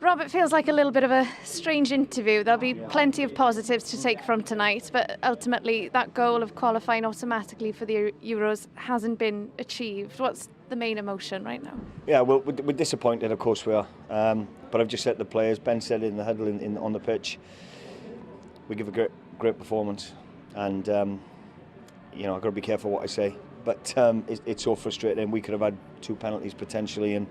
Rob, it feels like a little bit of a strange interview. There'll be plenty of positives to take from tonight, but ultimately that goal of qualifying automatically for the Euros hasn't been achieved. What's the main emotion right now? Yeah, well, we're disappointed, of course we are. But I've just said to the players, Ben said it in the huddle on the pitch, we give a great performance. And, I've got to be careful what I say. But it's so frustrating. We could have had 2 penalties potentially, and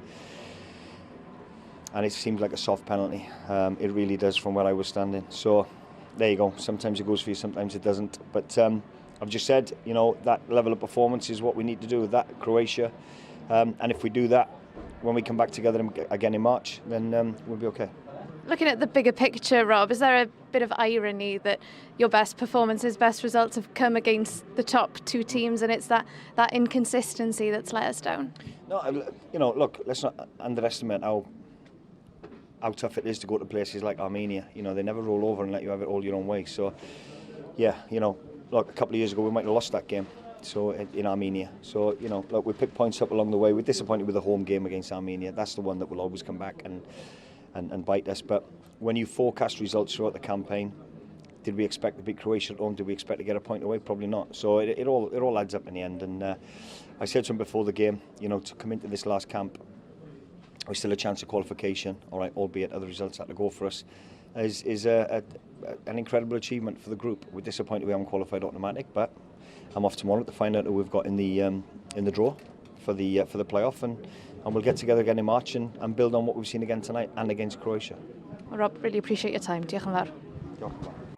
it seems like a soft penalty. It really does from where I was standing. So there you go. Sometimes it goes for you, sometimes it doesn't. But I've just said, that level of performance is what we need to do with that Croatia. And if we do that, when we come back together again in March, then we'll be okay. Looking at the bigger picture, Rob, is there a bit of irony that your best performances, best results have come against the top 2 teams, and it's that inconsistency that's let us down? No, look, let's not underestimate how tough it is to go to places like Armenia. They never roll over and let you have it all your own way. So, yeah, look, a couple of years ago we might have lost that game. So in Armenia. So, look, we picked points up along the way. We're disappointed with the home game against Armenia. That's the one that will always come back and bite us. But when you forecast results throughout the campaign, did we expect to beat Croatia at home? Did we expect to get a point away? Probably not. So it all adds up in the end. And I said to him before the game, to come into this last camp, we still a chance of qualification, all right, albeit other results had to go for us, is an incredible achievement for the group. We're disappointed we haven't qualified automatic, but I'm off tomorrow to find out who we've got in the draw for the playoff, and we'll get together again in March and build on what we've seen again tonight and against Croatia. Well, Rob, really appreciate your time. Diolch yn fawr. Diolch.